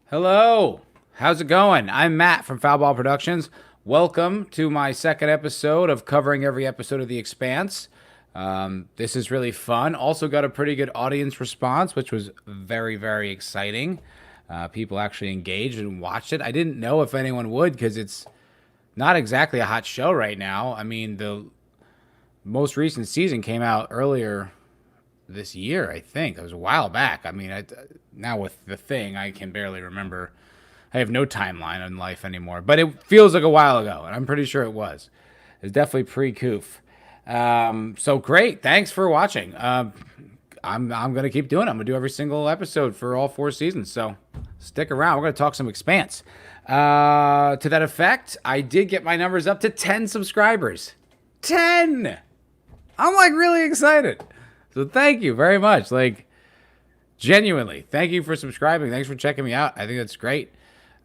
Hello, how's it going? I'm Matt from Foul Ball Productions. Welcome to my second episode of covering every episode of The Expanse. This is really fun. Also got a pretty good audience response, which was very, very exciting. People actually engaged and watched it. I didn't know if anyone would because it's not exactly a hot show right now. I mean, the most recent season came out earlier this year, I think. It was a while back. I mean, now with the thing, I can barely remember. I have no timeline in life anymore, but it feels like a while ago, and I'm pretty sure it was. It's definitely pre-Coof. So great. Thanks for watching. I'm gonna keep doing it. I'm gonna do every single episode for all 4 seasons. So stick around. We're gonna talk some Expanse. To that effect, I did get my numbers up to 10 subscribers. 10. I'm like really excited. So thank you very much. Like genuinely, thank you for subscribing. Thanks for checking me out. I think that's great.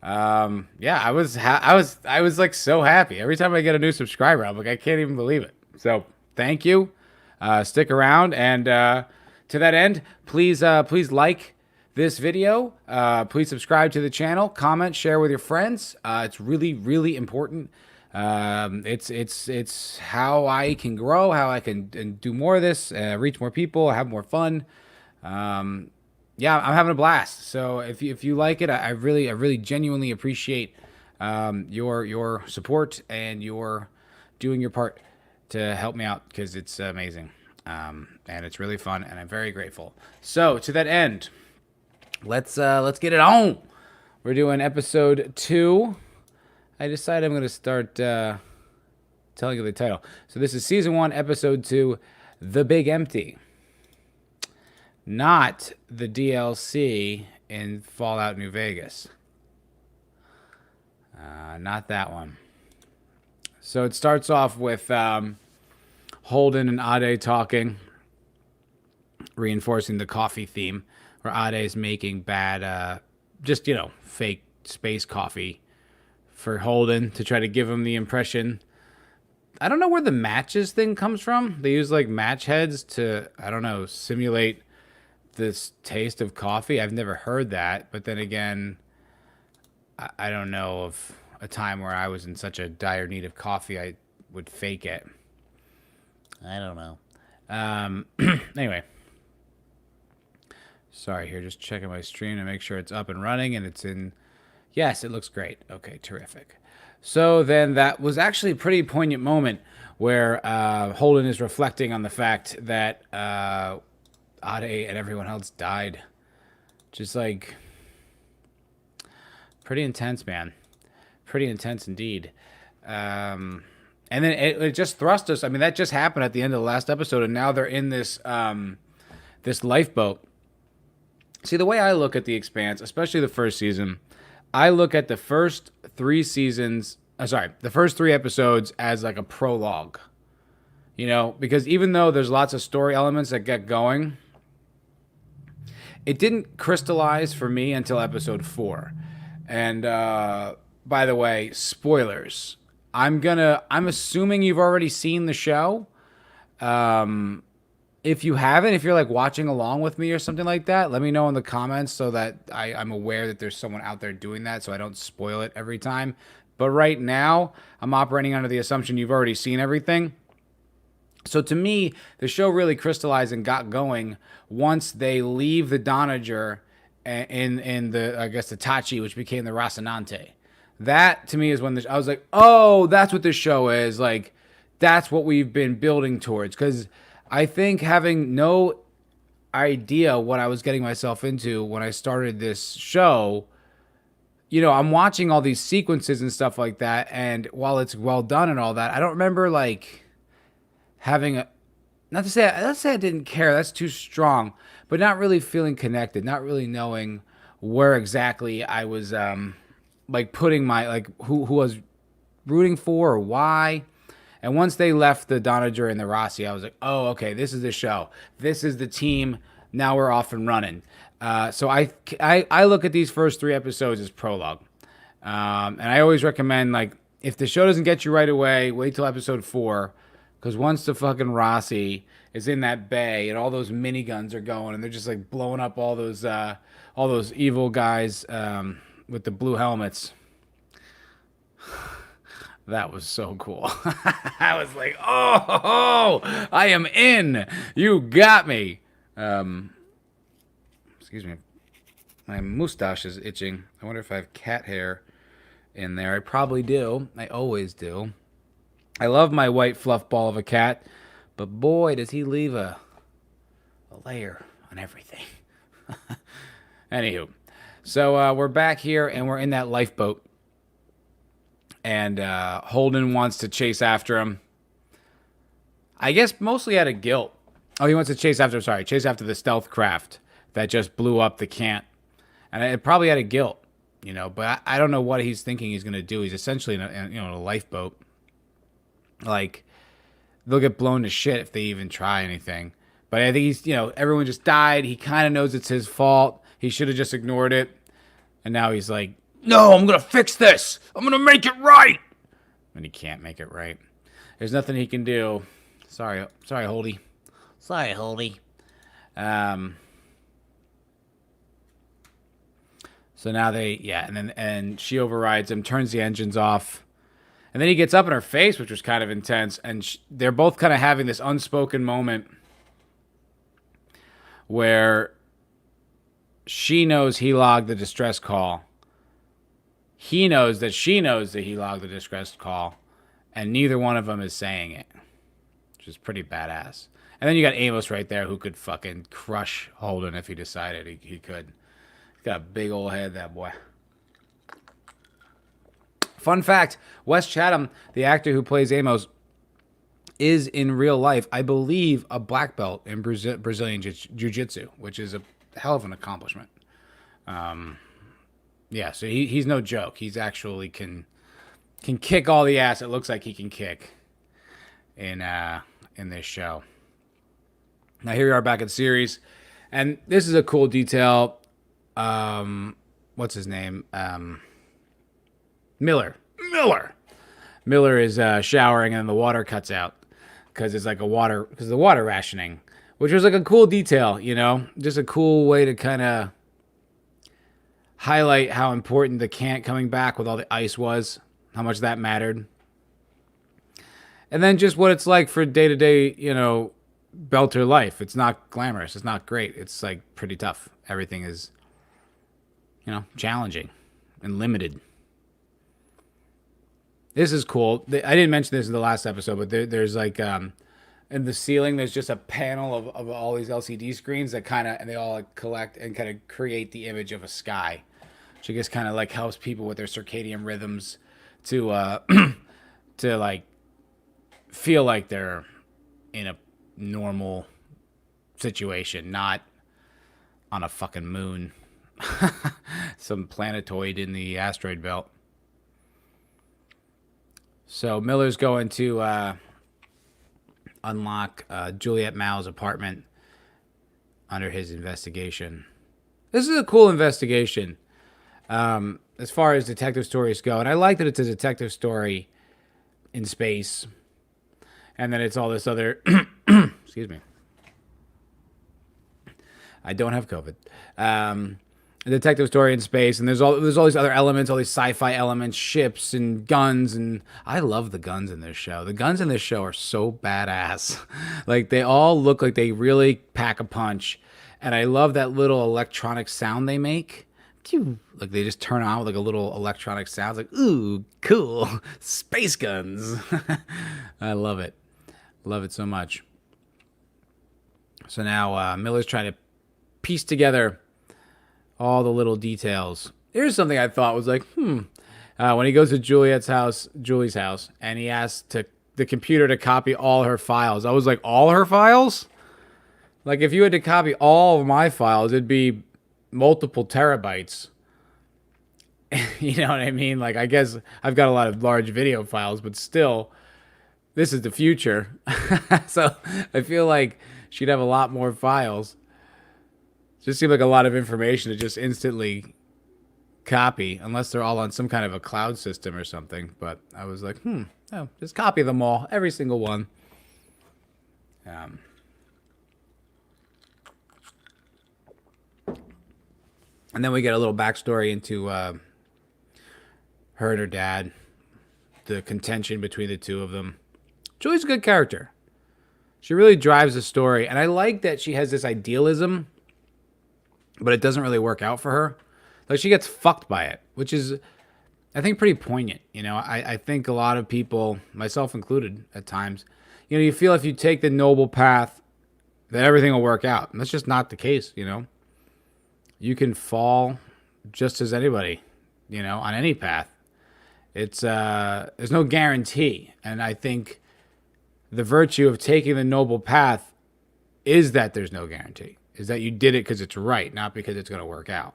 Yeah, I was like so happy every time I get a new subscriber. I'm like I can't even believe it. So thank you. Stick around, and to that end, please like this video. Please subscribe to the channel. Comment, share with your friends. It's really really important. It's how I can grow, how I can do more of this, reach more people, have more fun. Yeah, I'm having a blast. So if you like it, I really genuinely appreciate your support and your doing your part to help me out because it's amazing. And it's really fun, and I'm very grateful. So to that end, let's get it on. We're doing episode 2. I decided I'm going to start telling you the title. So this is season 1, episode 2, The Big Empty. Not the DLC in Fallout New Vegas. Not that one. So it starts off with Holden and Ade talking, reinforcing the coffee theme, where Ade is making bad, just, fake space coffee for Holden to try to give him the impression. I don't know where the matches thing comes from. They use like match heads to, I don't know, simulate this taste of coffee. I've never heard that. But then again, I don't know of a time where I was in such a dire need of coffee I would fake it. I don't know. Anyway. Sorry, here, just checking my stream to make sure it's up and running and it's in. Yes, it looks great. Okay, terrific. So then that was actually a pretty poignant moment where Holden is reflecting on the fact that Ade and everyone else died. Just like pretty intense, man. Pretty intense indeed. And then it just thrust us. I mean, that just happened at the end of the last episode, and now they're in this this lifeboat. See, the way I look at The Expanse, especially the first season, I look at the first 3 seasons, the first 3 episodes as like a prologue. Because even though there's lots of story elements that get going, it didn't crystallize for me until episode 4. And by the way, spoilers. I'm assuming you've already seen the show. If you haven't, if you're like watching along with me or something like that, let me know in the comments so that I'm aware that there's someone out there doing that so I don't spoil it every time. But right now, I'm operating under the assumption you've already seen everything. So to me, the show really crystallized and got going once they leave the Donager in the, I guess, the Tachi, which became the Rocinante. That, to me, is when I was like, oh, that's what this show is. Like, that's what we've been building towards. Because I think having no idea what I was getting myself into when I started this show, I'm watching all these sequences and stuff like that, and while it's well done and all that, I don't remember like having a, not to say, let's say I didn't care, that's too strong, but not really feeling connected, not really knowing where exactly I was like putting my, like who I was rooting for or why. And once they left the Donager and the Rossi, I was like, oh, okay, this is the show. This is the team. Now we're off and running. So I look at these first 3 episodes as prologue. And I always recommend, like, if the show doesn't get you right away, wait till episode 4. Because once the fucking Rossi is in that bay and all those miniguns are going and they're just, like, blowing up all those evil guys, with the blue helmets. That was so cool. I was like, oh, I am in. You got me. Excuse me. My mustache is itching. I wonder if I have cat hair in there. I probably do. I always do. I love my white fluff ball of a cat, but boy, does he leave a layer on everything. Anywho, so we're back here and we're in that lifeboat. And Holden wants to chase after him. I guess mostly out of guilt. Oh, he wants to chase after the stealth craft that just blew up the camp. And it probably out of guilt, but I don't know what he's thinking he's going to do. He's essentially in a lifeboat. Like, they'll get blown to shit if they even try anything. But I think he's, everyone just died. He kind of knows it's his fault. He should have just ignored it. And now he's like, no, I'm going to fix this. I'm going to make it right. And he can't make it right. There's nothing he can do. Sorry, Holdy. Sorry, Holdy. So now and she overrides him, turns the engines off. And then he gets up in her face, which was kind of intense. And they're both kind of having this unspoken moment where she knows he logged the distress call. He knows that she knows that he logged the distress call. And neither one of them is saying it, which is pretty badass. And then you got Amos right there who could fucking crush Holden if he decided he could. He's got a big old head, that boy. Fun fact, Wes Chatham, the actor who plays Amos, is in real life, I believe, a black belt in Brazilian Jiu-Jitsu, which is a hell of an accomplishment. Yeah, so he's no joke. He's actually can kick all the ass it looks like he can kick in this show. Now here we are back in series, and this is a cool detail. What's his name? Miller is showering and the water cuts out because it's like the water rationing, which was like a cool detail, just a cool way to kind of highlight how important the can't coming back with all the ice was, how much that mattered. And then just what it's like for day-to-day, belter life. It's not glamorous. It's not great. It's like pretty tough. Everything is, challenging and limited. This is cool. I didn't mention this in the last episode, but there's like in the ceiling, there's just a panel of all these LCD screens that and they all collect and kind of create the image of a sky, which I guess kind of like helps people with their circadian rhythms to to like feel like they're in a normal situation, not on a fucking moon, some planetoid in the asteroid belt. So Miller's going to unlock Juliet Mao's apartment under his investigation. This is a cool investigation as far as detective stories go. And I like that it's a detective story in space. And then it's all this other... excuse me. I don't have COVID. A detective story in space, and there's all these other elements, all these sci-fi elements, ships and guns, and I love the guns in this show. The guns in this show are so badass. Like, they all look like they really pack a punch, and I love that little electronic sound they make. Like, they just turn on with like a little electronic sound. It's like, ooh, cool, space guns. I love it. Love it so much. So now Miller's trying to piece together all the little details. Here's something I thought was like, when he goes to Julie's house, and he asks the computer to copy all her files. I was like, all her files? Like, if you had to copy all of my files, it'd be multiple terabytes. You know what I mean? Like, I guess I've got a lot of large video files, but still, this is the future. So I feel like she'd have a lot more files. Just seemed like a lot of information to just instantly copy, unless they're all on some kind of a cloud system or something. But I was like, just copy them all, every single one. And then we get a little backstory into her and her dad, the contention between the two of them. Julie's a good character. She really drives the story, and I like that she has this idealism, but it doesn't really work out for her. Like, she gets fucked by it, which is, I think, pretty poignant. I think a lot of people, myself included at times, you feel if you take the noble path, that everything will work out. And that's just not the case, You can fall just as anybody, on any path. It's there's no guarantee. And I think the virtue of taking the noble path is that there's no guarantee. Is that you did it because it's right, not because it's going to work out.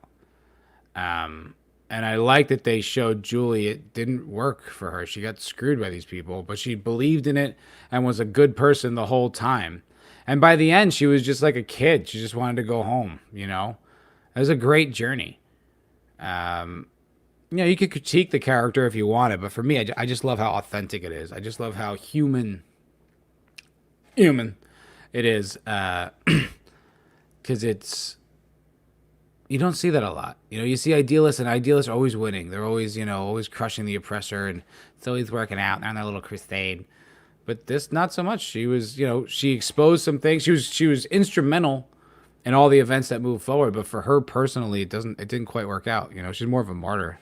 And I like that they showed Julie it didn't work for her. She got screwed by these people, but she believed in it and was a good person the whole time. And by the end, she was just like a kid. She just wanted to go home, It was a great journey. You could critique the character if you wanted, but for me, I just love how authentic it is. I just love how human it is. Because you don't see that a lot. You see idealists, and idealists are always winning. They're always, always crushing the oppressor, and it's always working out. They're on their little crusade. But this, not so much. She was, she exposed some things. She was instrumental in all the events that moved forward. But for her personally, it didn't quite work out. She's more of a martyr.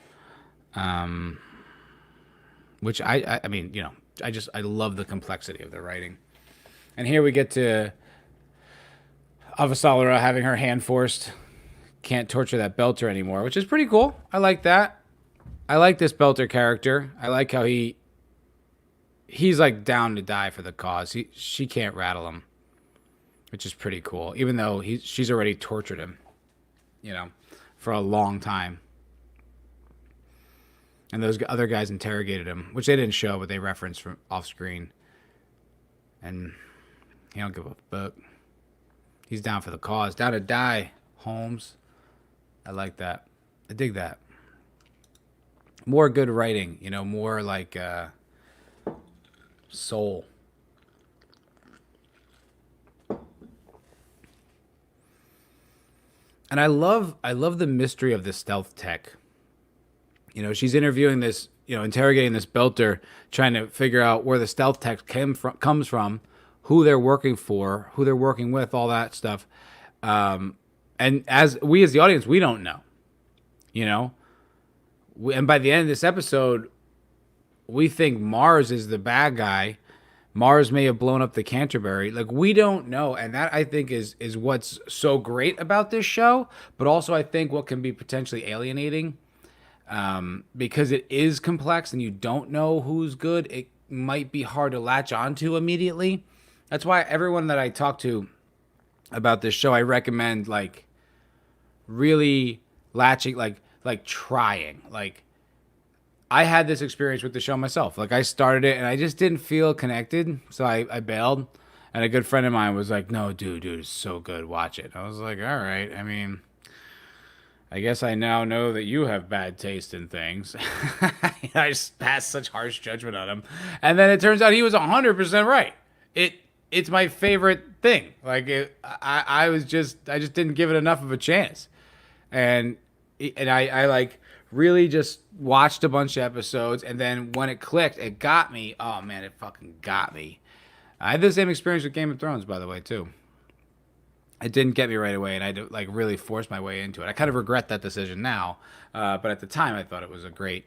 Which I mean, I love the complexity of the writing. And here we get to Avasarala having her hand forced. Can't torture that Belter anymore, which is pretty cool. I like that. I like this Belter character. I like how he's like down to die for the cause. She can't rattle him, which is pretty cool. Even though she's already tortured him, for a long time. And those other guys interrogated him, which they didn't show, but they referenced from off screen. And he don't give a fuck. He's down for the cause, down to die. Holmes. I like that. I dig that. More good writing, more like soul. And I love the mystery of the stealth tech. She's interviewing this, interrogating this Belter, trying to figure out where the stealth tech comes from, who they're working for, who they're working with, all that stuff. And as the audience, we don't know, and by the end of this episode, we think Mars is the bad guy. Mars may have blown up the Canterbury. Like, we don't know. And that, I think, is what's so great about this show, but also I think what can be potentially alienating, because it is complex and you don't know who's good. It might be hard to latch onto immediately. That's why everyone that I talk to about this show, I recommend really latching, trying. I had this experience with the show myself. I started it and I just didn't feel connected, so I bailed. And a good friend of mine was like, "No, dude, it's so good. Watch it." I was like, "All right. I mean, I guess I now know that you have bad taste in things." I just passed such harsh judgment on him, and then it turns out he was 100% right. It's my favorite thing. I just didn't give it enough of a chance. And I really just watched a bunch of episodes, and then when it clicked, it got me. Oh man, it fucking got me. I had the same experience with Game of Thrones, by the way, too. It didn't get me right away, and I had to really force my way into it. I kind of regret that decision now, but at the time, I thought it was a great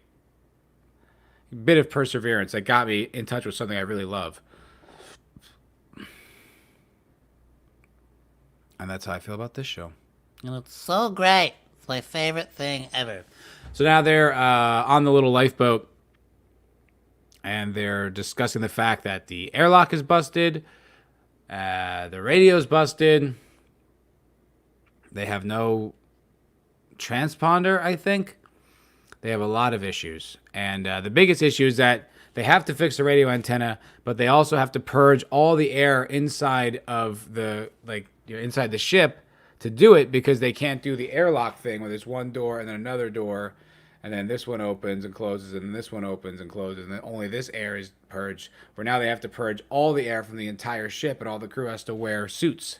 bit of perseverance that got me in touch with something I really love. And that's how I feel about this show. And it's so great. It's my favorite thing ever. So now they're on the little lifeboat, and they're discussing the fact that the airlock is busted, the radio's busted, they have no transponder, I think. They have a lot of issues. And the biggest issue is that they have to fix the radio antenna, but they also have to purge all the air inside of the, inside the ship to do it, because they can't do the airlock thing where there's one door and then another door, and then this one opens and closes, and then this one opens and closes, and then only this air is purged, where now they have to purge all the air from the entire ship, and all the crew has to wear suits.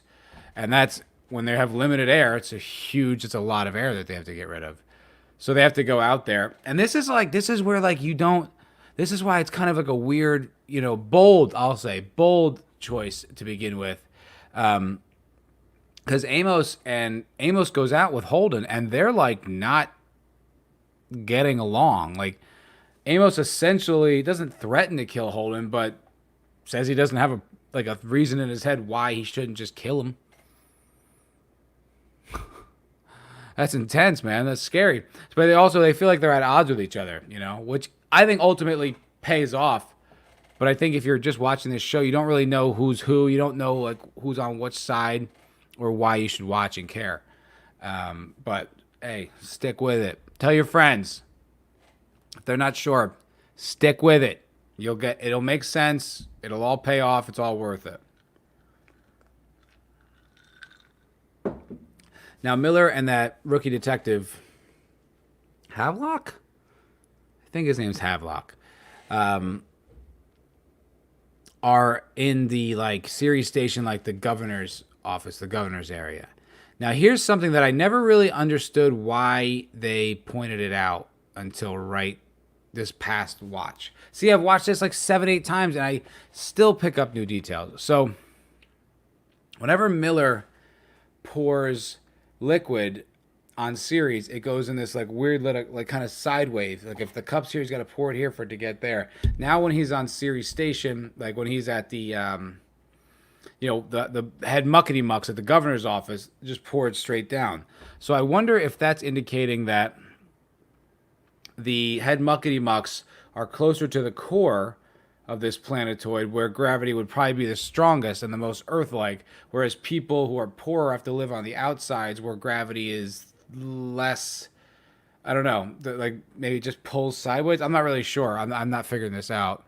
And that's, when they have limited air, it's a lot of air that they have to get rid of. So they have to go out there. And this is where like you don't, this is why it's kind of like a weird, bold, I'll say, bold choice to begin with. Because Amos goes out with Holden and they're like not getting along. Like Amos essentially doesn't threaten to kill Holden, but says he doesn't have a reason in his head why he shouldn't just kill him. That's intense, man. That's scary. But they feel like they're at odds with each other, which I think ultimately pays off. But I think if you're just watching this show, you don't really know who's who. You don't know like who's on which side or why you should watch and care. But hey, stick with it. Tell your friends. If they're not sure, stick with it. It'll make sense. It'll all pay off. It's all worth it. Now, Miller and that rookie detective, Havelock? I think his name's Havelock. Are in the like Sirius station, like the governor's office, the governor's area. Now, here's something that I never really understood why they pointed it out until right this past watch. See, I've watched this like 7-8 times and I still pick up new details. So whenever Miller pours liquid on Ceres, it goes in this like weird little like kind of sideways. Like if the cup's here, he's got to pour it here for it to get there. Now when he's on Ceres station, like when he's at the the head muckety mucks at the governor's office, just pour it straight down. So I wonder if that's indicating that the head muckety mucks are closer to the core of this planetoid where gravity would probably be the strongest and the most Earth-like, whereas people who are poorer have to live on the outsides where gravity is less, I don't know, like maybe just pulls sideways. I'm not really sure. I'm not figuring this out.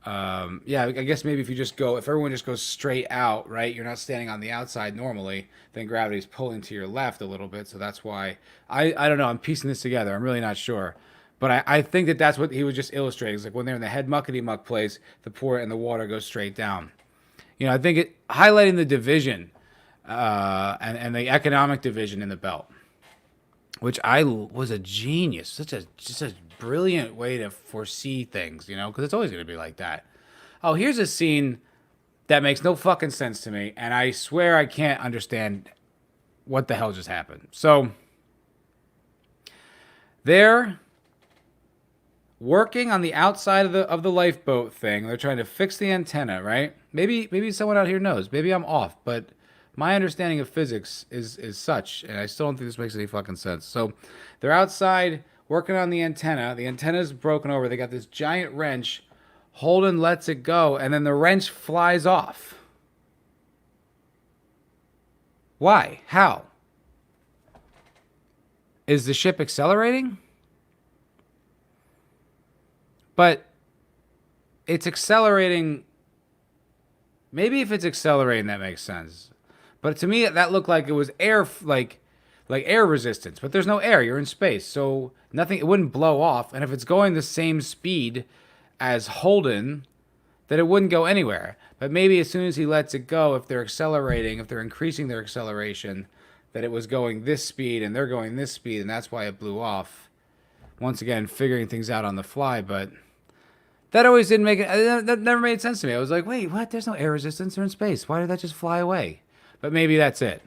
Yeah, I guess maybe if everyone just goes straight out, right? You're not standing on the outside normally, then gravity's pulling to your left a little bit. So that's why I don't know. I'm piecing this together. I'm really not sure. But I think that's what he was just illustrating. It's like when they're in the head muckety muck place, the pour and the water goes straight down. I think it highlighting the division and the economic division in the belt, which I was a genius. Just a brilliant way to foresee things, because it's always going to be like that. Oh, here's a scene that makes no fucking sense to me, and I swear I can't understand what the hell just happened. So they're working on the outside of the lifeboat thing. They're trying to fix the antenna, right? Maybe someone out here knows. Maybe I'm off, but my understanding of physics is such, and I still don't think this makes any fucking sense. So they're outside working on the antenna. The antenna's broken over. They got this giant wrench. Holden lets it go, and then the wrench flies off. Why? How? Is the ship accelerating? But it's accelerating. Maybe if it's accelerating, that makes sense. But to me, that looked like it was air, like air resistance. But there's no air. You're in space, so nothing. It wouldn't blow off. And if it's going the same speed as Holden, then it wouldn't go anywhere. But maybe as soon as he lets it go, if they're accelerating, if they're increasing their acceleration, that it was going this speed and they're going this speed, and that's why it blew off. Once again, figuring things out on the fly, but that always didn't make it. That never made sense to me. I was like, wait, what? There's no air resistance. They're in space. Why did that just fly away? But maybe that's it.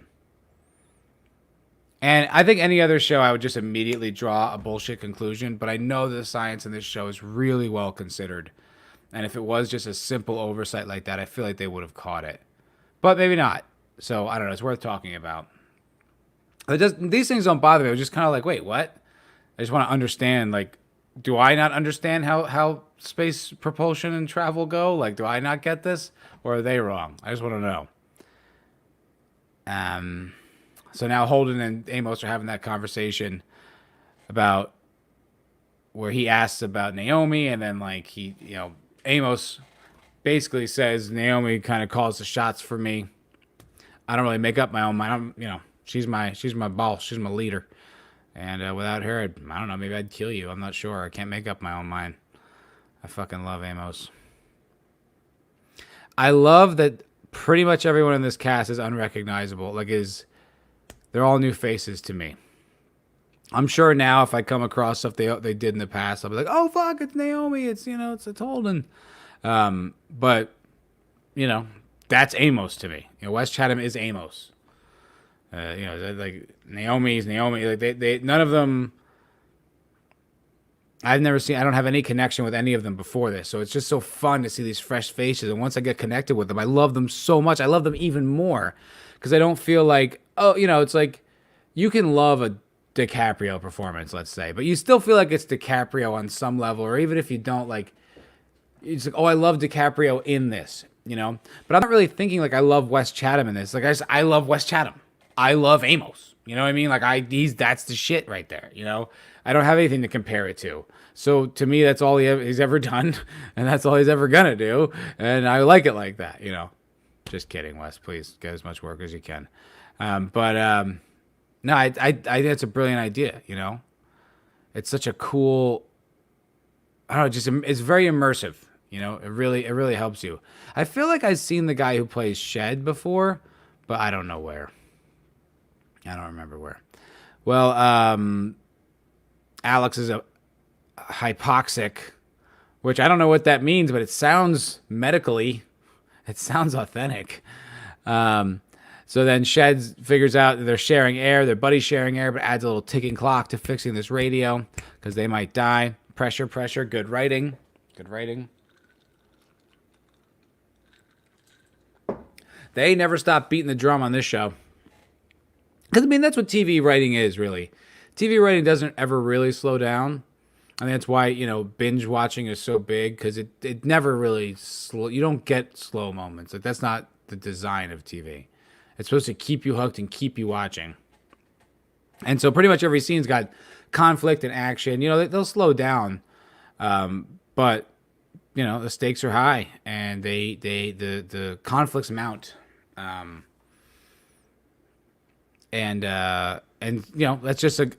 And I think any other show, I would just immediately draw a bullshit conclusion. But I know the science in this show is really well considered. And if it was just a simple oversight like that, I feel like they would have caught it. But maybe not. So I don't know. It's worth talking about. These things don't bother me. I was just kind of like, wait, what? I just want to understand, like, do I not understand how space propulsion and travel go? Like, do I not get this? Or are they wrong? I just want to know. So now Holden and Amos are having that conversation about where he asks about Naomi, and then like Amos basically says Naomi kind of calls the shots for me. I don't really make up my own mind. She's my boss. She's my leader. And without her, I don't know, maybe I'd kill you. I'm not sure. I can't make up my own mind. I fucking love Amos. I love that pretty much everyone in this cast is unrecognizable. They're all new faces to me. I'm sure now if I come across stuff they did in the past, I'll be like, oh fuck, it's Naomi, it's Holden. But you know, that's Amos to me. Wes Chatham is Amos. Like Naomi's Naomi. Like they none of them. I've never seen. I don't have any connection with any of them before this, so it's just so fun to see these fresh faces. And once I get connected with them, I love them so much. I love them even more because I don't feel like, oh, it's like you can love a DiCaprio performance, let's say, but you still feel like it's DiCaprio on some level, or even if you don't, like, it's like, oh, I love DiCaprio in this, But I'm not really thinking like I love Wes Chatham in this. Like I love Wes Chatham. I love Amos. You know what I mean? Like that's the shit right there. I don't have anything to compare it to. So to me, that's all he's ever done, and that's all he's ever gonna do, and I like it like that. Just kidding, Wes. Please get as much work as you can. No, I think it's a brilliant idea. It's such a cool. I don't know. Just it's very immersive. It really helps you. I feel like I've seen the guy who plays Shed before, but I don't know where. I don't remember where. Well, Alex is a hypoxic, which I don't know what that means, but it sounds medically, it sounds authentic. So then Shed figures out that they're sharing air, their buddy's sharing air, but adds a little ticking clock to fixing this radio because they might die. Pressure, pressure, good writing. Good writing. They never stop beating the drum on this show. Because, that's what TV writing is, really. TV writing doesn't ever really slow down. I mean, that's why, binge watching is so big, because it never really slow. You don't get slow moments. Like, that's not the design of TV. It's supposed to keep you hooked and keep you watching. And so pretty much every scene's got conflict and action. They'll slow down. But, the stakes are high, and the conflicts mount. And that's just a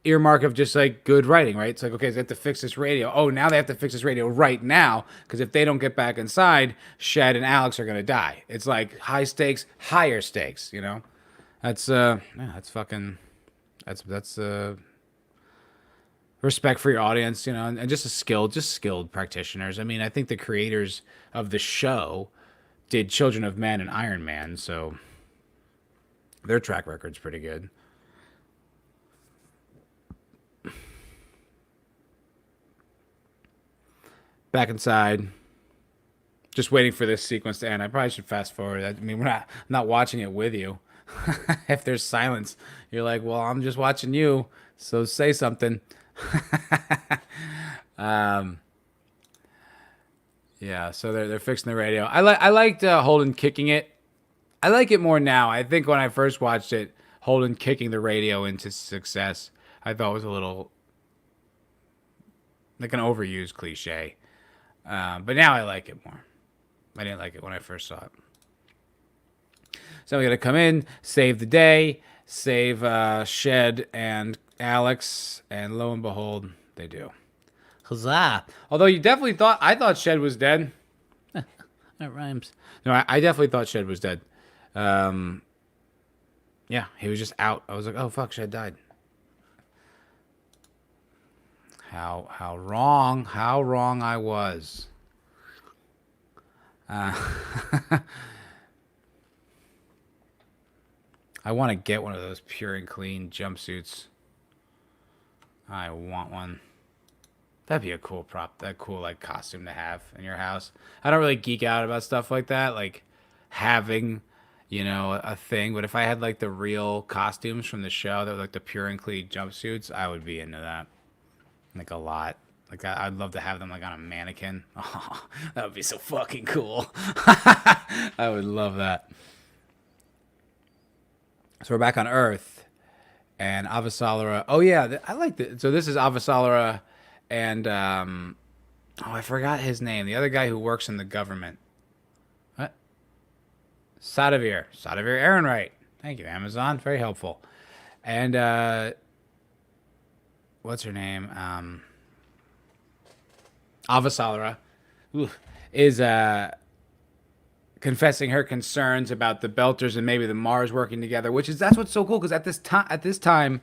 earmark of just like good writing, right? It's like, okay, they have to fix this radio. Oh, now they have to fix this radio right now, because if they don't get back inside, Shed and Alex are gonna die. It's like high stakes, higher stakes. That's respect for your audience, and just skilled practitioners. I think the creators of the show did Children of Men and Iron Man, so their track record's pretty good. Back inside. Just waiting for this sequence to end. I probably should fast forward. I'm not watching it with you. If there's silence, you're like, well, I'm just watching you, so say something. Yeah, so they're fixing the radio. I liked Holden kicking it. I like it more now. I think when I first watched it, Holden kicking the radio into success, I thought was a little like an overused cliche. But now I like it more. I didn't like it when I first saw it. So we're going to come in, save the day, save Shed and Alex, and lo and behold, they do. Huzzah! Although I thought Shed was dead. That rhymes. No, I definitely thought Shed was dead. Yeah, he was just out. I was like, oh fuck, Shed died. How wrong I was. I want to get one of those pure and clean jumpsuits. I want one. That'd be a cool prop. That cool like costume to have in your house. I don't really geek out about stuff like that, like having, a thing. But if I had like the real costumes from the show that were like the pure and clean jumpsuits, I would be into that. Like a lot. Like I'd love to have them like on a mannequin. Oh, that would be so fucking cool. I would love that. So we're back on Earth, and Avasarala. Oh yeah, I like it. So this is Avasarala, and I forgot his name. The other guy who works in the government. What? Sadavir Ehrenreich. Thank you, Amazon. Very helpful. And what's her name? Avasarala is confessing her concerns about the Belters and maybe the Mars working together, that's what's so cool, because at this time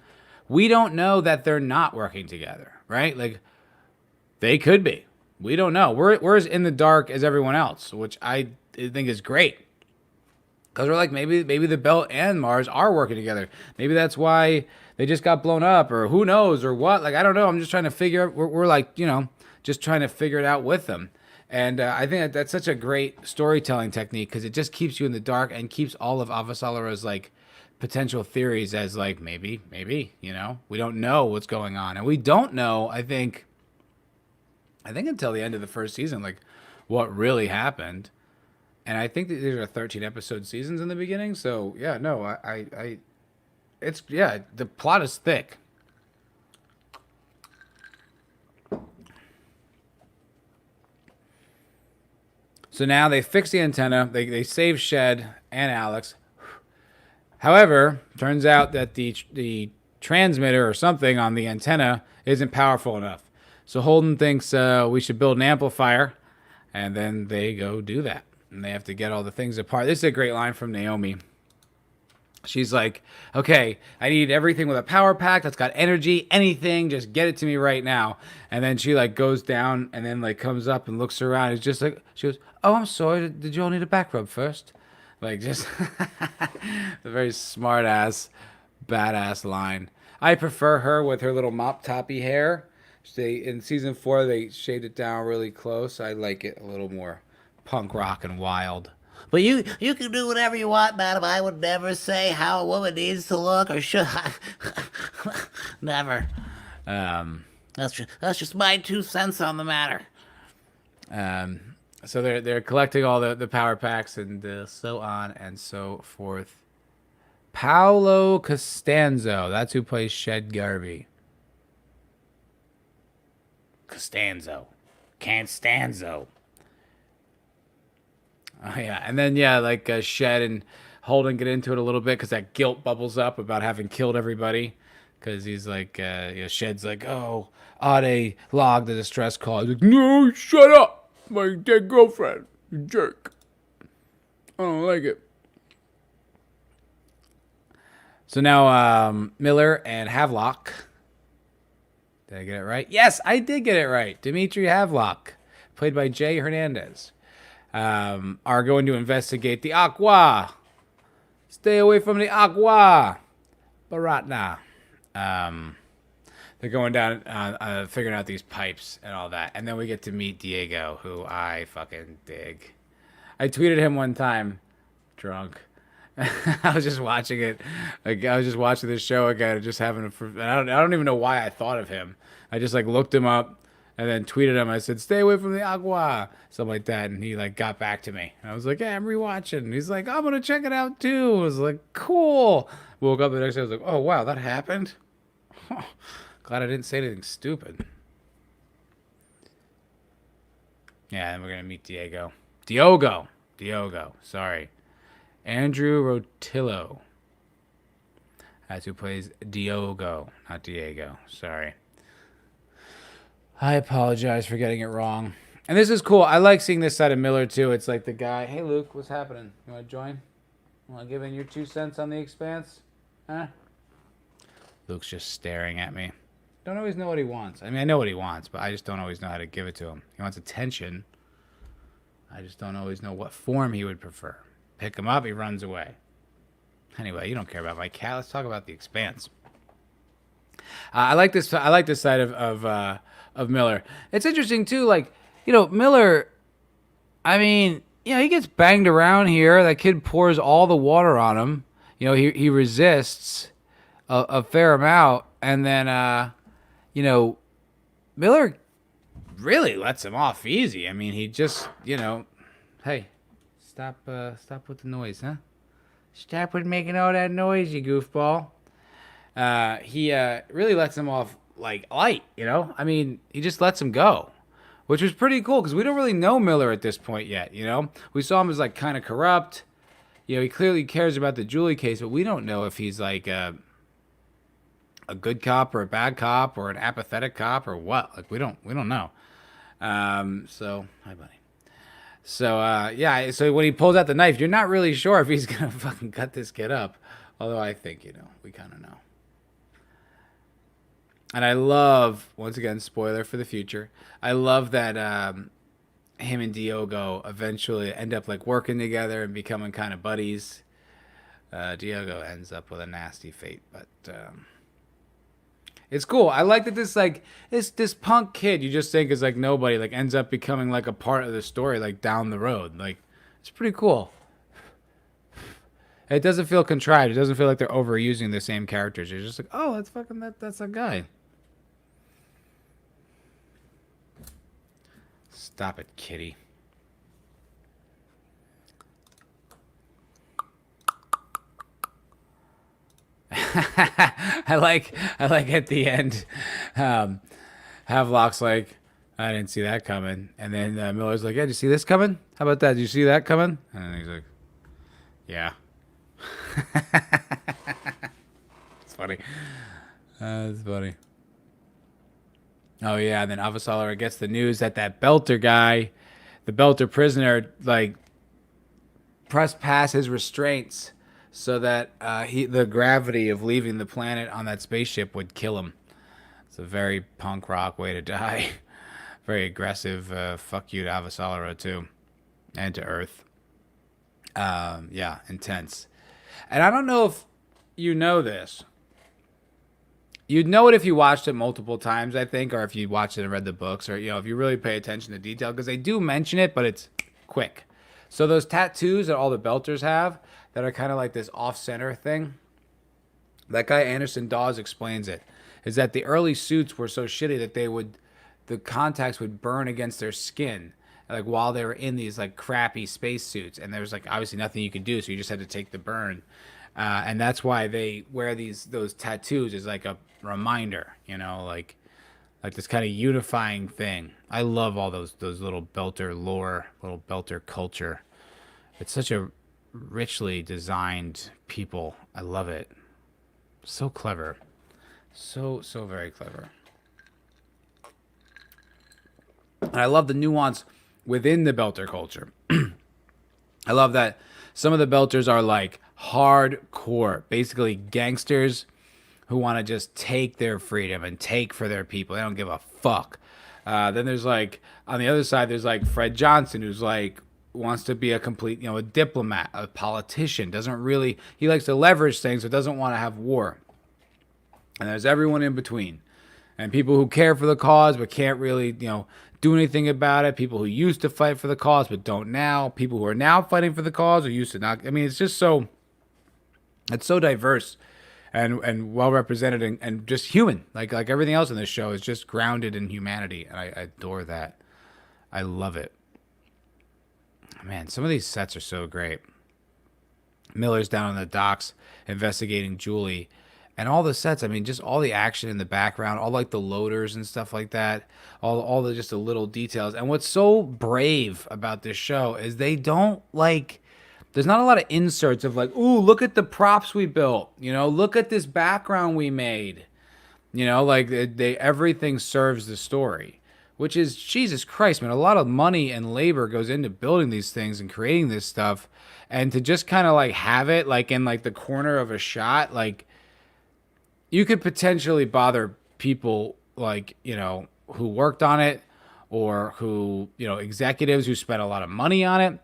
we don't know that they're not working together, right? Like they could be. We don't know. We're as in the dark as everyone else, which I think is great. Because we're like, maybe the Belt and Mars are working together. Maybe that's why they just got blown up, or who knows, or what. Like, I don't know. I'm just trying to figure out. We're like, just trying to figure it out with them. And I think that's such a great storytelling technique because it just keeps you in the dark and keeps all of Avasarala's like potential theories as like maybe, we don't know what's going on, and we don't know. I think until the end of the first season, like what really happened. And I think that these are 13 episode seasons in the beginning. So yeah, no, it's the plot is thick. So now they fix the antenna. They save Shed and Alex. However, turns out that the transmitter or something on the antenna isn't powerful enough. So Holden thinks we should build an amplifier, and then they go do that. And they have to get all the things apart. This is a great line from Naomi. She's like, okay, I need everything with a power pack that's got energy, anything, just get it to me right now. And then she like goes down and then like comes up and looks around. It's just like, she goes, oh, I'm sorry, did you all need a back rub first? Like just a very smart ass, badass line. I prefer her with her little mop toppy hair. In season 4, they shaved it down really close. I like it a little more punk rock and wild. But you can do whatever you want, madam. I would never say how a woman needs to look or should. Never. That's just my 2 cents on the matter. So they're collecting all the power packs and so on and so forth. Paolo Costanzo, that's who plays Shed Garvey. Costanzo. Oh yeah, and then like Shed and Holden get into it a little bit because that guilt bubbles up about having killed everybody. Because he's like, Shed's like, oh, Ade logged the distress call. He's like, no, shut up, my dead girlfriend, you jerk. I don't like it. So now Miller and Havelock. Did I get it right? Yes, I did get it right. Dimitri Havelock, played by Jay Hernandez. Are going to investigate the Aqua. Stay away from the Aqua. Baratna. They're going down, figuring out these pipes and all that. And then we get to meet Diego, who I fucking dig. I tweeted him one time, drunk. I was just watching it. Like, I was just watching this show again, and just having I don't even know why I thought of him. I just like looked him up. And then tweeted him. I said, "Stay away from the agua," something like that. And he like got back to me. And I was like, "Yeah, I'm rewatching." And he's like, "I'm gonna check it out too." I was like, "Cool." Woke up the next day. I was like, "Oh wow, that happened." Glad I didn't say anything stupid. Yeah, and we're gonna meet Diego. Diogo. Sorry, Andrew Rotillo. That's who plays Diogo, not Diego. Sorry. I apologize for getting it wrong. And this is cool. I like seeing this side of Miller, too. It's like the guy, hey, Luke, what's happening? You want to join? You want to give in your 2 cents on the Expanse? Huh? Luke's just staring at me. Don't always know what he wants. I mean, I know what he wants, but I just don't always know how to give it to him. He wants attention. I just don't always know what form he would prefer. Pick him up, he runs away. Anyway, you don't care about my cat. Let's talk about the Expanse. I like this side of Miller. It's interesting too, like, Miller, I mean, he gets banged around here. That kid pours all the water on him. He resists a fair amount, and then Miller really lets him off easy. I mean, he just, hey, stop with the noise, huh? Stop with making all that noise, you goofball. He really lets him off like light, I mean, he just lets him go, which was pretty cool because we don't really know Miller at this point yet. We saw him as like kind of corrupt. He clearly cares about the Julie case, but we don't know if he's like a good cop or a bad cop or an apathetic cop or what. Like we don't know. So hi, buddy. So so when he pulls out the knife, you're not really sure if he's gonna fucking cut this kid up. Although I think we kind of know. And I love, once again, spoiler for the future. I love that him and Diogo eventually end up like working together and becoming kind of buddies. Diogo ends up with a nasty fate, but it's cool. I like that this punk kid you just think is like nobody like ends up becoming like a part of the story like down the road. Like it's pretty cool. It doesn't feel contrived. It doesn't feel like they're overusing the same characters. You're just like, oh, that's fucking that's a guy. Stop it, kitty. I like at the end, Havelock's like, I didn't see that coming, and then Miller's like, yeah, did you see this coming? How about that? Did you see that coming? And then he's like, yeah. It's funny. It's funny. Oh yeah, and then Avasarala gets the news that that Belter guy, the Belter prisoner, like pressed past his restraints so that the gravity of leaving the planet on that spaceship would kill him. It's a very punk rock way to die. Very aggressive. Fuck you to Avasarala too, and to Earth. Yeah, intense. And I don't know if you know this. You'd know it if you watched it multiple times, I think, or if you watched it and read the books, or if you really pay attention to detail, because they do mention it, but it's quick. So those tattoos that all the Belters have, that are kind of like this off-center thing, that guy Anderson Dawes explains it, is that the early suits were so shitty that the contacts would burn against their skin, like while they were in these like crappy space suits, and there was like obviously nothing you could do, so you just had to take the burn. And that's why they wear those tattoos as like a reminder, like this kind of unifying thing. I love all those little Belter lore, little Belter culture. It's such a richly designed people. I love it. So clever, so very clever. And I love the nuance within the Belter culture. I love that some of the Belters are like hardcore, basically gangsters who want to just take their freedom and take for their people. They don't give a fuck. Then there's like on the other side, there's like Fred Johnson, who's like wants to be a complete, a diplomat, a politician. Doesn't really he likes to leverage things, but doesn't want to have war. And there's everyone in between, and people who care for the cause but can't really, do anything about it. People who used to fight for the cause but don't now. People who are now fighting for the cause or used to not. I mean, it's just so. It's so diverse and well represented and just human. Like everything else in this show is just grounded in humanity, and I adore that. I love it. Man, some of these sets are so great. Miller's down on the docks investigating Julie, and all the sets. I mean, just all the action in the background, all like the loaders and stuff like that. All the just the little details. And what's so brave about this show is they don't like. There's not a lot of inserts of like, ooh, look at the props we built. Look at this background we made. Like they everything serves the story, which is Jesus Christ, man. A lot of money and labor goes into building these things and creating this stuff, and to just kind of like have it like in like the corner of a shot, like you could potentially bother people like who worked on it or who executives who spent a lot of money on it.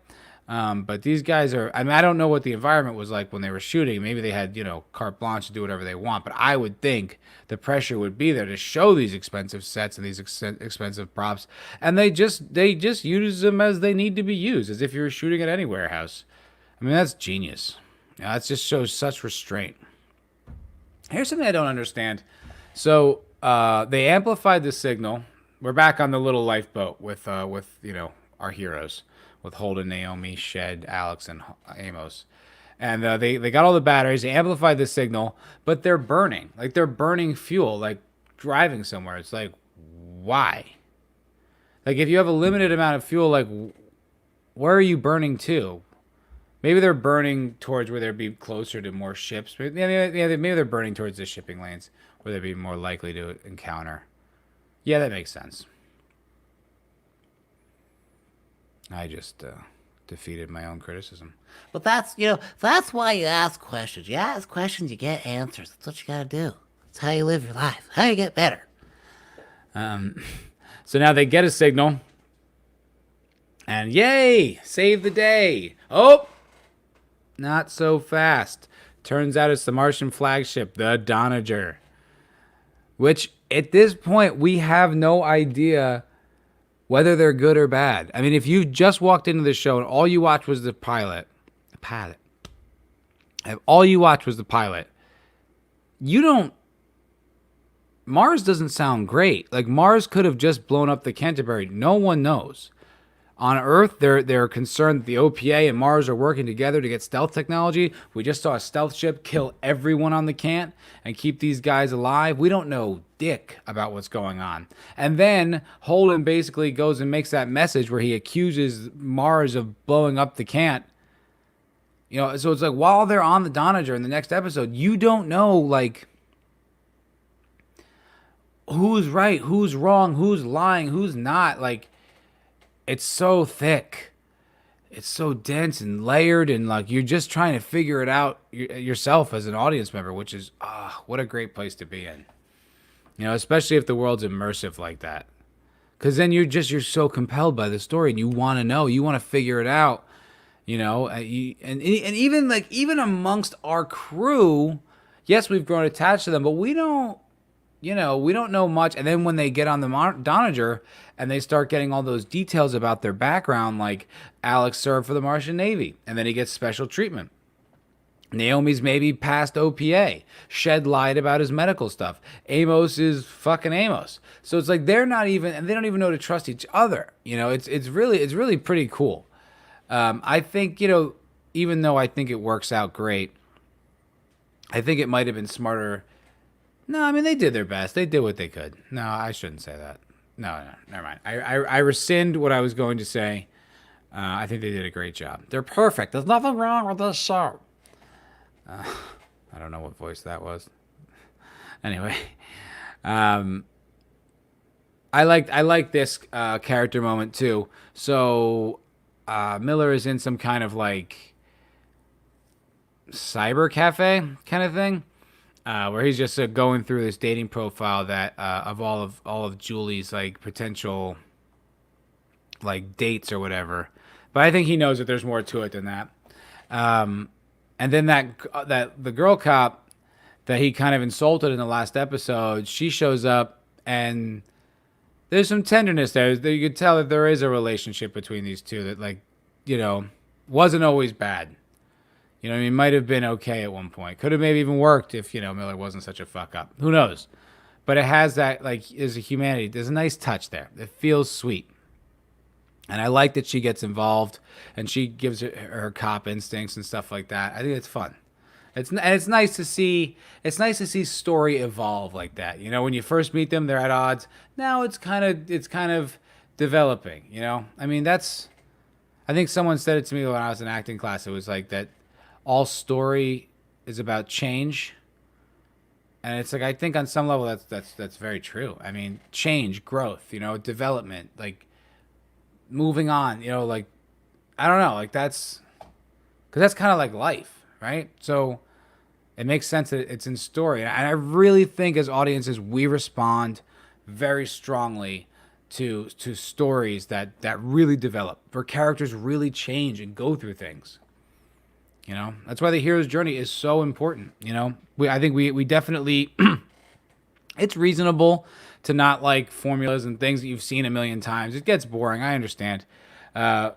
But these guys are, I mean, I don't know what the environment was like when they were shooting. Maybe they had, carte blanche to do whatever they want. But I would think the pressure would be there to show these expensive sets and these expensive props. And they just use them as they need to be used, as if you were shooting at any warehouse. I mean, that's genius. That just shows such restraint. Here's something I don't understand. So they amplified the signal. We're back on the little lifeboat with our heroes, with Holden, Naomi, Shed, Alex, and Amos. And they got all the batteries. They amplified the signal, but they're burning. Like they're burning fuel, like driving somewhere. It's like, why? Like if you have a limited amount of fuel, like where are you burning to? Maybe they're burning towards where they'd be closer to more ships. Maybe they're burning towards the shipping lanes where they'd be more likely to encounter. Yeah, that makes sense. I just defeated my own criticism. But that's why you ask questions. You ask questions, you get answers. That's what you gotta do. It's how you live your life. How you get better. So now they get a signal, and yay, save the day. Oh, not so fast. Turns out it's the Martian flagship, the Donager, which at this point we have no idea whether they're good or bad. I mean, if you just walked into the show and all you watched was the pilot, if all you watched was the pilot, you don't. Mars doesn't sound great. Like Mars could have just blown up the Canterbury. No one knows. On Earth, they're concerned that the OPA and Mars are working together to get stealth technology. We just saw a stealth ship kill everyone on the Cant and keep these guys alive. We don't know dick about what's going on. And then Holden basically goes and makes that message where he accuses Mars of blowing up the Cant. You know, so it's like while they're on the Donager in the next episode, you don't know like who's right, who's wrong, who's lying, who's not. Like it's so thick. It's so dense and layered, and like you're just trying to figure it out yourself as an audience member, which is what a great place to be in. You know, especially if the world's immersive like that, because then you're so compelled by the story, and you want to know, you want to figure it out. You know, and even amongst our crew, yes, we've grown attached to them, but we don't. You know, we don't know much. And then when they get on the Donager and they start getting all those details about their background, like Alex served for the Martian Navy, and then he gets special treatment. Naomi's maybe past OPA. Shed lied about his medical stuff. Amos is fucking Amos. So it's like they're not even, and they don't even know to trust each other. You know, it's really pretty cool. I think, you know, even though I think it works out great, I think it might have been smarter. No, I mean, they did their best. They did what they could. No, I shouldn't say that. No, never mind. I rescind what I was going to say. I think they did a great job. They're perfect. There's nothing wrong with this show. I don't know what voice that was. Anyway, I like this character moment too. So Miller is in some kind of like cyber cafe kind of thing. Where he's just going through this dating profile that of all of Julie's like potential like dates or whatever, but I think he knows that there's more to it than that. And then that the girl cop that he kind of insulted in the last episode, she shows up and there's some tenderness there. You could tell that there is a relationship between these two that like you know wasn't always bad. You know what I mean? Might have been okay at one point. Could have maybe even worked if, you know, Miller wasn't such a fuck up. Who knows? But it has that, like, there's a humanity. There's a nice touch there. It feels sweet. And I like that she gets involved and she gives her cop instincts and stuff like that. I think it's fun. It's nice to see. It's nice to see story evolve like that. You know, when you first meet them, they're at odds. Now it's kind of developing. You know, I mean, that's. I think someone said it to me when I was in acting class. It was like that. All story is about change, and it's like I think on some level that's very true. I mean, change, growth, you know, development, like moving on, you know, like I don't know, like that's because that's kind of like life, right? So it makes sense that it's in story, and I really think as audiences we respond very strongly to stories that really develop, where characters really change and go through things. You know, that's why the hero's journey is so important. You know, I think we definitely, it's reasonable to not like formulas and things that you've seen a million times. It gets boring. I understand. But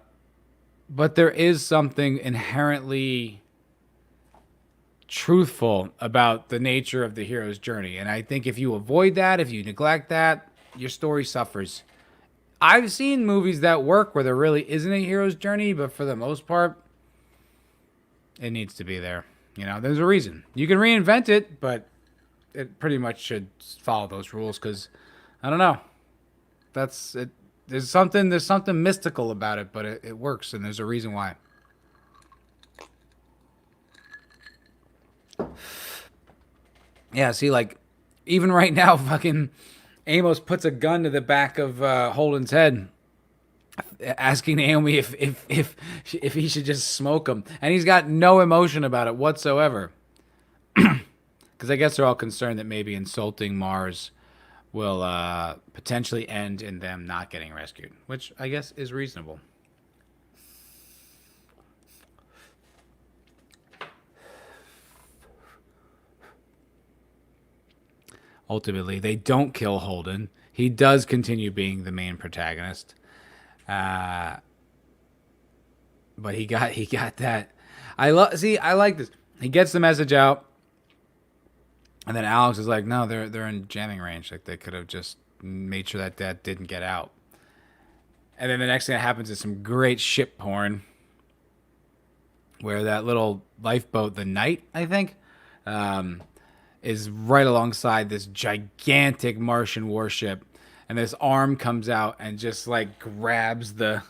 there is something inherently truthful about the nature of the hero's journey. And I think if you avoid that, if you neglect that, your story suffers. I've seen movies that work where there really isn't a hero's journey, but for the most part, it needs to be there. You know, there's a reason. You can reinvent it, but it pretty much should follow those rules because, I don't know. That's it. There's something mystical about it, but it works, and there's a reason why. Yeah, see, like, even right now, fucking Amos puts a gun to the back of Holden's head, asking Naomi if he should just smoke him, and he's got no emotion about it whatsoever. because I guess they're all concerned that maybe insulting Mars will potentially end in them not getting rescued, which I guess is reasonable. Ultimately, they don't kill Holden. He does continue being the main protagonist, uh, but he got that. I like this. He gets the message out, and then Alex is like, "No, they're in jamming range. Like they could have just made sure that didn't get out." And then the next thing that happens is some great ship porn, where that little lifeboat, the Knight, I think, um, is right alongside this gigantic Martian warship, and this arm comes out and just like grabs the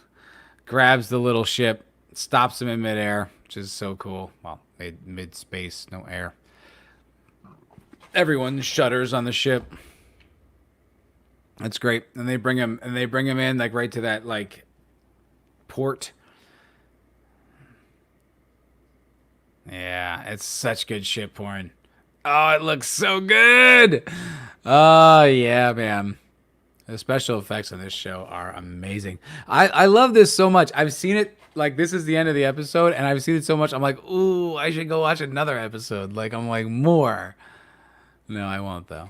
little ship, stops him in midair, which is so cool. Well, mid space, no air. Everyone shudders on the ship. That's great, and they bring him in like right to that like port. Yeah, it's such good ship porn. Oh, it looks so good. Oh yeah, man. The special effects on this show are amazing. I love this so much. I've seen it like this is the end of the episode, and I've seen it so much. I'm like, ooh, I should go watch another episode. Like I'm like more. No, I won't though.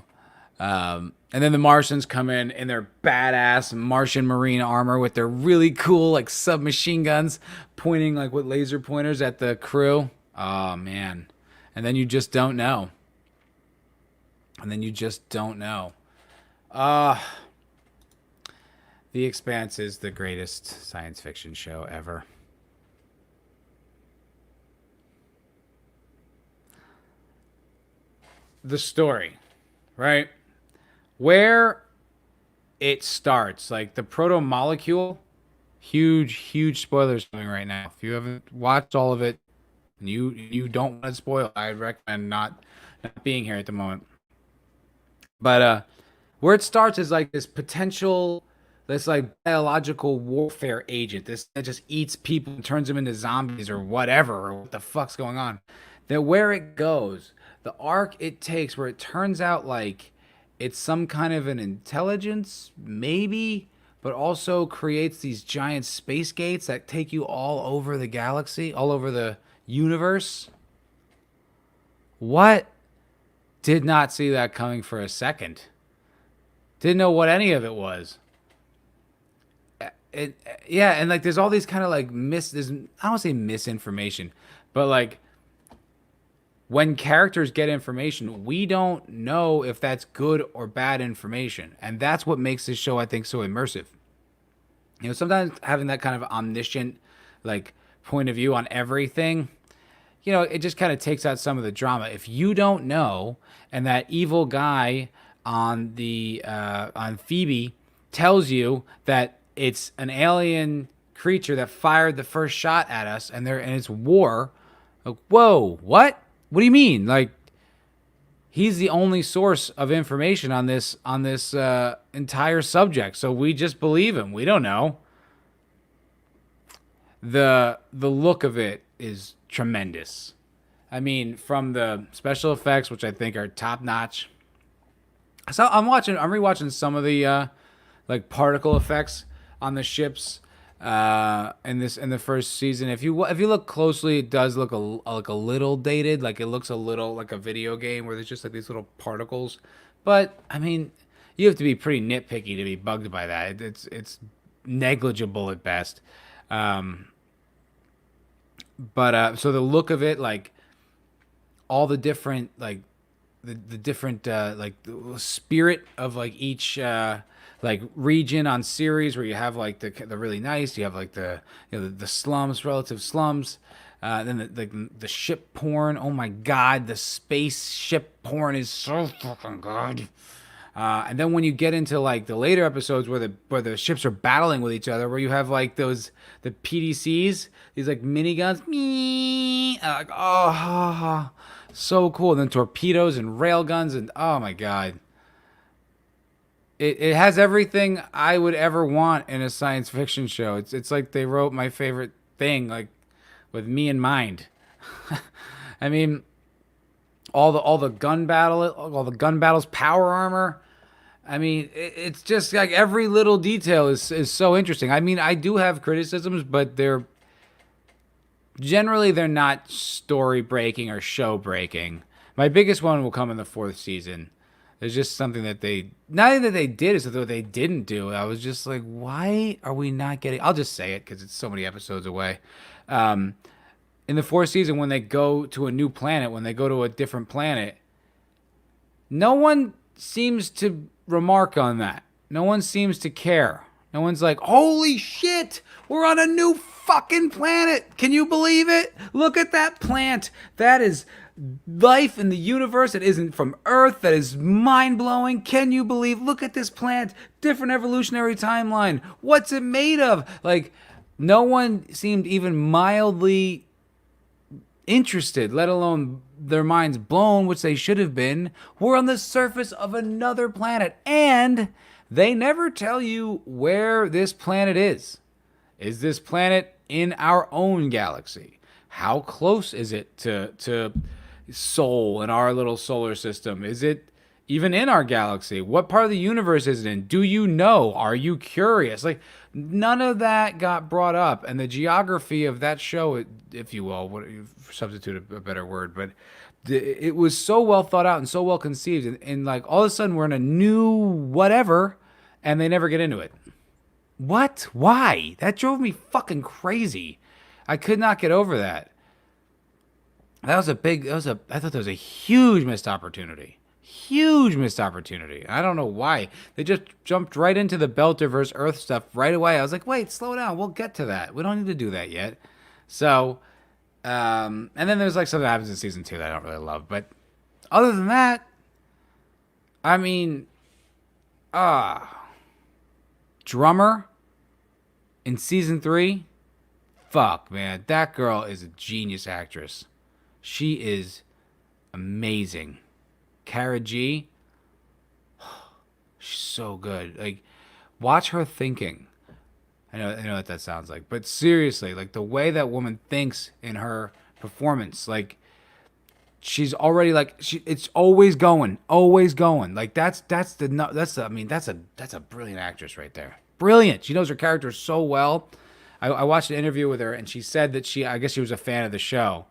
And then the Martians come in their badass Martian marine armor with their really cool like submachine guns pointing like with laser pointers at the crew. Oh man. And then you just don't know. And then you just don't know. Uh The Expanse is the greatest science fiction show ever. The story, right? Where it starts, like the proto molecule, huge spoilers coming right now. If you haven't watched all of it and you don't want to spoil, I'd recommend not being here at the moment. But where it starts is like this like biological warfare agent. This that just eats people and turns them into zombies or whatever, or what the fuck's going on. That where it goes, the arc it takes, where it turns out like it's some kind of an intelligence, maybe, but also creates these giant space gates that take you all over the galaxy, all over the universe. What? Did not see that coming for a second. Didn't know what any of it was. It yeah, and like there's all these kind of like there's I don't want to say misinformation, but like when characters get information, we don't know if that's good or bad information, and that's what makes this show I think so immersive. Sometimes having that kind of omniscient like point of view on everything, it just kind of takes out some of the drama. If you don't know, and that evil guy on Phoebe tells you that it's an alien creature that fired the first shot at us, and it's war. Like, whoa, what? What do you mean? Like, he's the only source of information on this entire subject, so we just believe him. We don't know. The look of it is tremendous. I mean, from the special effects, which I think are top notch. So I'm rewatching some of the like particle effects on the ships in the first season. If you look closely, it does look like a little dated. Like it looks a little like a video game where there's just like these little particles. But I mean, you have to be pretty nitpicky to be bugged by that. It's negligible at best. But so the look of it, like all the different like the different like the spirit of like each like region on series, where you have like the really nice, you have like the slums, relative slums, then the ship porn. Oh my god, the spaceship porn is so fucking good. And then when you get into like the later episodes where the ships are battling with each other, where you have like the PDCs, these like miniguns, me, like oh, so cool. And then torpedoes and railguns, and oh my god, it has everything I would ever want in a science fiction show. It's like they wrote my favorite thing like with me in mind. I mean, all the gun battles, power armor. I mean, it's just like every little detail is so interesting. I mean, I do have criticisms, but they're not story breaking or show breaking. My biggest one will come in the fourth season. There's just something that they not that they did is what they didn't do. I was just like, why are we not getting? I'll just say it because it's so many episodes away. Um, in the fourth season, when they go to a new planet, when they go to a different planet, no one seems to remark on that. No one seems to care. No one's like, holy shit, we're on a new fucking planet. Can you believe it? Look at that plant. That is life in the universe that isn't from Earth. That is mind blowing. Can you believe? Look at this plant. Different evolutionary timeline. What's it made of? Like, no one seemed even mildly interested, let alone their minds blown, which they should have been. We're on the surface of another planet, and they never tell you where this planet is. Is this planet in our own galaxy? How close is it to Sol in our little solar system? Is it even in our galaxy? What part of the universe is it in? Do you know? Are you curious? Like, none of that got brought up. And the geography of that show, if you will, substitute a better word, but it was so well thought out and so well conceived. And like all of a sudden we're in a new whatever and they never get into it. What? Why? That drove me fucking crazy. I could not get over that. I thought that was a huge missed opportunity. Huge missed opportunity. I don't know why. They just jumped right into the Belter versus Earth stuff right away. I was like, wait, slow down. We'll get to that. We don't need to do that yet. So, and then there's like something that happens in season 2 that I don't really love. But other than that, I mean, Drummer in season 3, fuck, man. That girl is a genius actress. She is amazing. Cara G, she's so good. Like, watch her thinking. I know what that sounds like, but seriously, like the way that woman thinks in her performance, like she's already like it's always going, always going. Like I mean that's a brilliant actress right there. Brilliant. She knows her character so well. I watched an interview with her, and she said that I guess she was a fan of the show,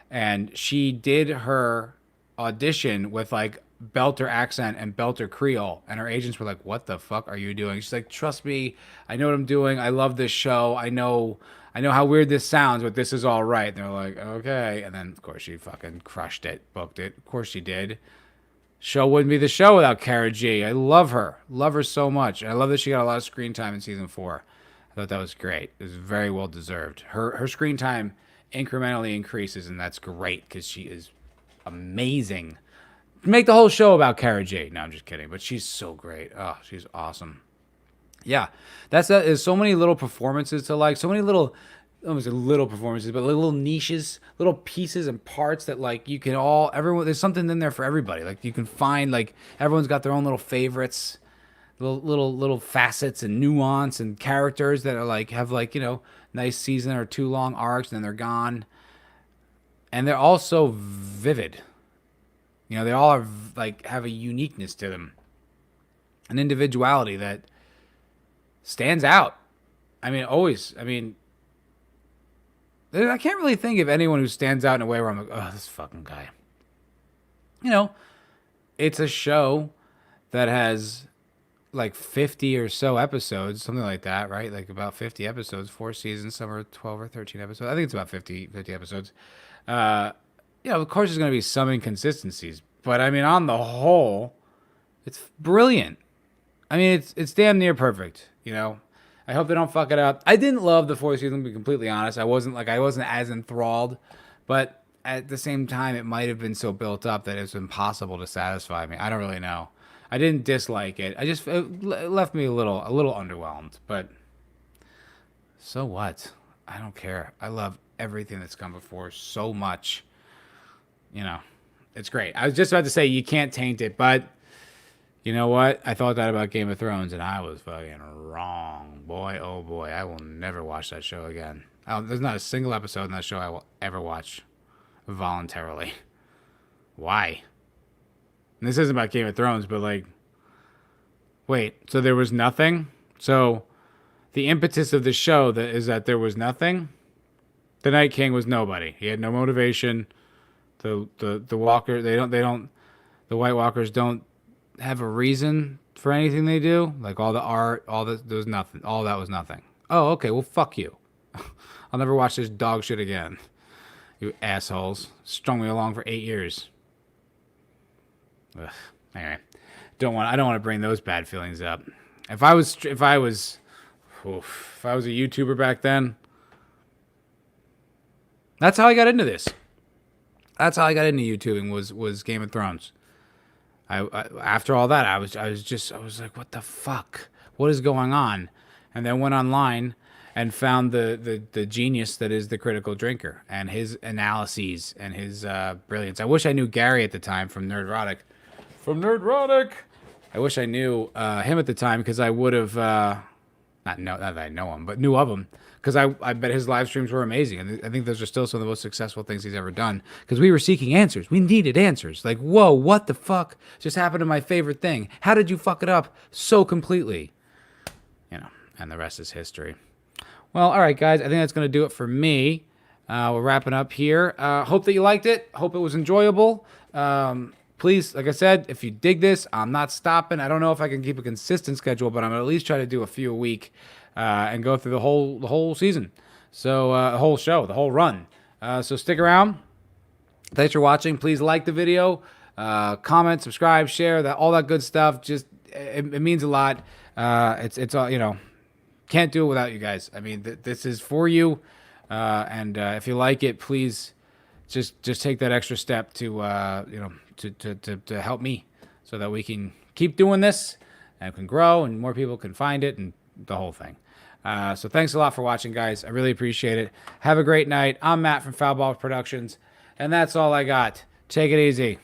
and she did her audition with like Belter accent and Belter Creole, and her agents were like, "What the fuck are you doing?" She's like, "Trust me, I know what I'm doing. I love this show. I know how weird this sounds, but this is all right." And they're like, "Okay," and then of course she fucking crushed it, booked it. Of course she did. Show wouldn't be the show without Cara G. I love her so much, and I love that she got a lot of screen time in season 4. I thought that was great. It was very well deserved. Her screen time incrementally increases, and that's great because she is amazing. Make the whole show about Cara J. No, I'm just kidding. But she's so great. Oh, she's awesome. Yeah, there's so many little performances to like. So many little, I don't want to say little performances, but little niches, little pieces and parts that like you can everyone. There's something in there for everybody. Like you can find like everyone's got their own little favorites, little facets and nuance and characters that are like have like nice season or 2 long arcs and then they're gone. And they're all so vivid. They all are like have a uniqueness to them, an individuality that stands out. I mean, always. I mean, I can't really think of anyone who stands out in a way where I'm like, oh, this fucking guy. It's a show that has like 50 or so episodes, something like that, right? Like about 50 episodes, 4 seasons, some are 12 or 13 episodes. I think it's about 50 episodes. Of course there's going to be some inconsistencies, but I mean, on the whole, it's brilliant. I mean, it's damn near perfect, I hope they don't fuck it up. I didn't love the 4th season, to be completely honest. I wasn't as enthralled, but at the same time, it might have been so built up that it's impossible to satisfy me. I don't really know. I didn't dislike it. It left me a little underwhelmed, but so what? I don't care. I love everything that's come before so much. It's great. I was just about to say you can't taint it, but you know what? I thought that about Game of Thrones, and I was fucking wrong. Boy, oh boy, I will never watch that show again. There's not a single episode in that show I will ever watch voluntarily. Why? And this isn't about Game of Thrones, but like, wait, so there was nothing? So the impetus of the show is that there was nothing? The Night King was nobody. He had no motivation. The Walker, the White Walkers don't have a reason for anything they do. Like all the art, there was nothing. All that was nothing. Oh, okay, well, fuck you. I'll never watch this dog shit again. You assholes. Strung me along for 8 years. Ugh. Anyway, I don't want to bring those bad feelings up. If I was a YouTuber back then, that's how I got into this. That's how I got into YouTubing was Game of Thrones. After all that, I was like, what the fuck? What is going on? And then went online and found the genius that is the Critical Drinker and his analyses and his brilliance. I wish I knew Gary at the time from Nerdrotic. I wish I knew him at the time because I would have not that I know him, but knew of him because I bet his live streams were amazing. And I think those are still some of the most successful things he's ever done because we were seeking answers. We needed answers. Like, whoa, what the fuck just happened to my favorite thing? How did you fuck it up so completely? And the rest is history. Well, all right, guys. I think that's going to do it for me. We're wrapping up here. Hope that you liked it. Hope it was enjoyable. Please, like I said, if you dig this, I'm not stopping. I don't know if I can keep a consistent schedule, but I'm gonna at least try to do a few a week and go through the whole season. So the whole show, the whole run. So stick around. Thanks for watching. Please like the video, comment, subscribe, share, all that good stuff. Just it means a lot. It's all can't do it without you guys. I mean, this is for you, and if you like it, please just take that extra step to to help me so that we can keep doing this and can grow and more people can find it and the whole thing. So thanks a lot for watching, guys. I really appreciate it. Have a great night. I'm Matt from Foul Ball Productions, and that's all I got. Take it easy.